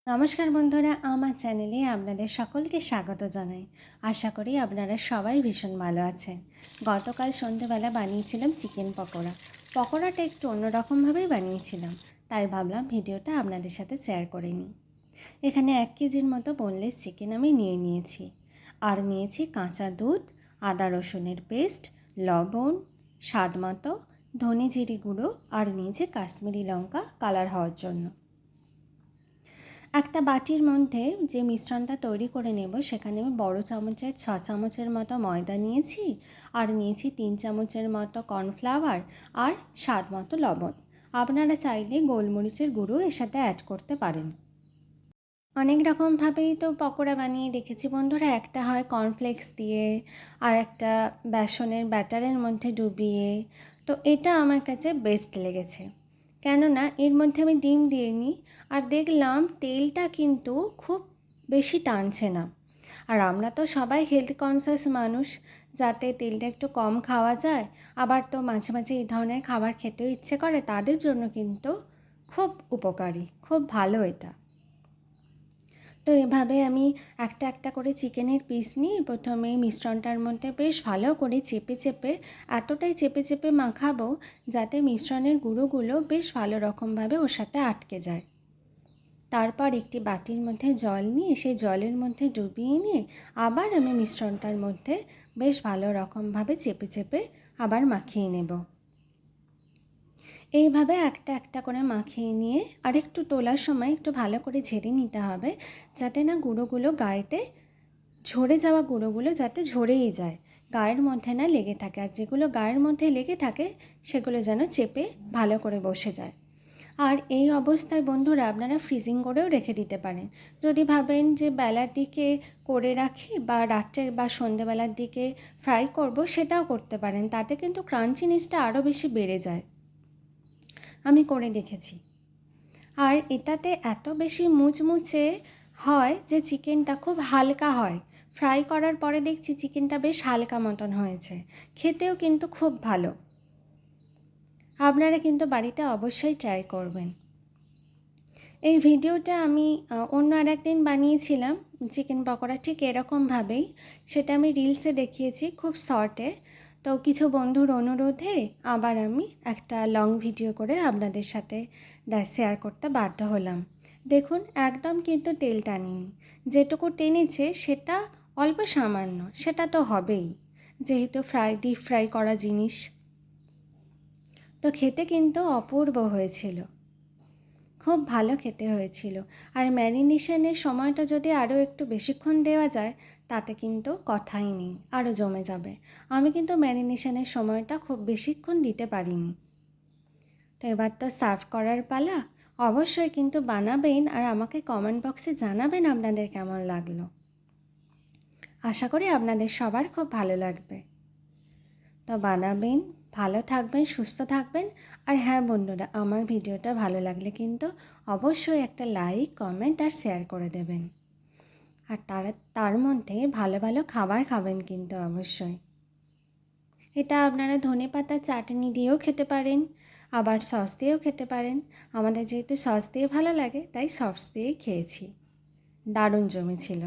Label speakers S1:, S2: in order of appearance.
S1: নমস্কার বন্ধুরা, আমার চ্যানেলে আপনাদের সকলকে স্বাগত জানাই। আশা করি আপনারা সবাই ভীষণ ভালো আছেন। গতকাল সন্ধ্যেবেলা বানিয়েছিলাম চিকেন পকোড়া। পকোড়াটা একটু অন্যরকমভাবেই বানিয়েছিলাম, তাই ভাবলাম ভিডিওটা আপনাদের সাথে শেয়ার করে নিই। এখানে 1 কেজির মতো বোনলেস চিকেন আমি নিয়ে নিয়েছি। আর নিয়েছি কাঁচা দুধ, আদা রসুনের পেস্ট, লবণ, স্বাদ মতো, ধনে জিরে গুঁড়ো আর নিয়েছি কাশ্মীরি লঙ্কা কালার হওয়ার জন্য। একটা বাটির মধ্যে যে মিশ্রণটা তৈরি করে নেব সেখানে আমি বড় চামচের 6 চামচের মতো ময়দা নিয়েছি, আর নিয়েছি 3 চামচের মতো কর্নফ্লাওয়ার আর স্বাদ মতো লবণ। আপনারা চাইলে গোলমরিচের গুঁড়ো এর সাথে অ্যাড করতে পারেন। অনেক রকমভাবেই তো পকোড়া বানিয়ে দেখেছি বন্ধুরা। একটা হয় কর্নফ্লেক্স দিয়ে, আর একটা বেসনের ব্যাটারের মধ্যে ডুবিয়ে। তো এটা আমার কাছে বেস্ট লেগেছে, কেননা এর মধ্যে আমি ডিম দিইনি। আর দেখলাম তেলটা কিন্তু খুব বেশি টানছে না। আর আমরা তো সবাই হেলথ কনসিয়াস মানুষ, যাতে তেলটা একটু কম খাওয়া যায়, আবার তো মাঝে মাঝে এই ধরনের খাবার খেতেও ইচ্ছে করে, তাদের জন্য কিন্তু খুব উপকারী, খুব ভালো এটা। তো এভাবে আমি একটা একটা করে চিকেনের পিস নিয়ে প্রথমে মিশ্রণটার মধ্যে বেশ ভালো করে চেপে চেপে, এতটাই চেপে চেপে মাখাবো যাতে মিশ্রণের গুঁড়োগুলো বেশ ভালো রকমভাবে ওর সাথে আটকে যায়। তারপর একটি বাটির মধ্যে জল নিয়ে সেই জলের মধ্যে ডুবিয়ে নিয়ে আবার আমি মিশ্রণটার মধ্যে বেশ ভালো রকমভাবে চেপে চেপে আবার মাখিয়ে নেব। এইভাবে একটা একটা করে মাখিয়ে নিয়ে আর একটু তোলার সময় একটু ভালো করে ঝেড়ে নিতে হবে, যাতে না গুঁড়োগুলো গায়েতে ঝরে যাওয়া গুঁড়োগুলো যাতে ঝরেই যায়, গায়ের মধ্যে না লেগে থাকে। আর যেগুলো গায়ের মধ্যে লেগে থাকে সেগুলো যেন চেপে ভালো করে বসে যায়। আর এই অবস্থায় বন্ধুরা আপনারা ফ্রিজিং করেও রেখে দিতে পারেন। যদি ভাবেন যে বেলার দিকে করে রাখি বা রাত্রের বা সন্ধেবেলার দিকে ফ্রাই করব, সেটাও করতে পারেন। তাতে কিন্তু ক্রাঞ্চিনেসটা আরও বেশি বেড়ে যায়, আমি করে দেখেছি। আর এটাতে এত বেশি মুচমুচে হয় যে চিকেনটা খুব হালকা হয়। ফ্রাই করার পরে দেখছি চিকেনটা বেশ হালকা মতন হয়েছে, খেতেও কিন্তু খুব ভালো। আপনারা কিন্তু বাড়িতে অবশ্যই ট্রাই করবেন। এই ভিডিওটা আমি অন্য আরেকদিন বানিয়েছিলাম চিকেন পকোড়া ঠিক এরকমভাবেই। সেটা আমি রিলসে দেখিয়েছি খুব শর্টে। তো কিছু বন্ধুর অনুরোধে আবার আমি একটা লং ভিডিও করে আপনাদের সাথে শেয়ার করতে বাধ্য হলাম। দেখুন, একদম কিন্তু তেল টানিনি। যেটুকু টেনেছে সেটা অল্প সামান্য, সেটা তো হবেই, যেহেতু ডিপ ফ্রাই করা জিনিস। তো খেতে কিন্তু অপূর্ব হয়েছিল, খুব ভালো খেতে হয়েছিল। আর ম্যারিনেশনের সময়টা যদি আরও একটু বেশিক্ষণ দেওয়া যায় তাতে কিন্তু কথাই নেই, আরও জমে যাবে। আমি কিন্তু ম্যারিনেশনের সময়টা খুব বেশিক্ষণ দিতে পারিনি। তো এবার তো সার্ভ করার পালা। অবশ্যই কিন্তু বানাবেন আর আমাকে কমেন্ট বক্সে জানাবেন আপনাদের কেমন লাগলো। আশা করি আপনাদের সবার খুব ভালো লাগবে। তো বানাবেন, ভালো থাকবেন, সুস্থ থাকবেন। আর হ্যাঁ বন্ধুরা, আমার ভিডিওটা ভালো লাগলে কিন্তু অবশ্যই একটা লাইক, কমেন্ট আর শেয়ার করে দেবেন। আর তার মধ্যে ভালো ভালো খাবার খাবেন কিন্তু অবশ্যই। এটা আপনারা ধনেপাতার চাটনি দিয়েও খেতে পারেন, আবার সস দিয়েও খেতে পারেন। আমাদের যেহেতু সস দিয়ে ভালো লাগে তাই সস দিয়েই খেয়েছি, দারুণ জমেছিল।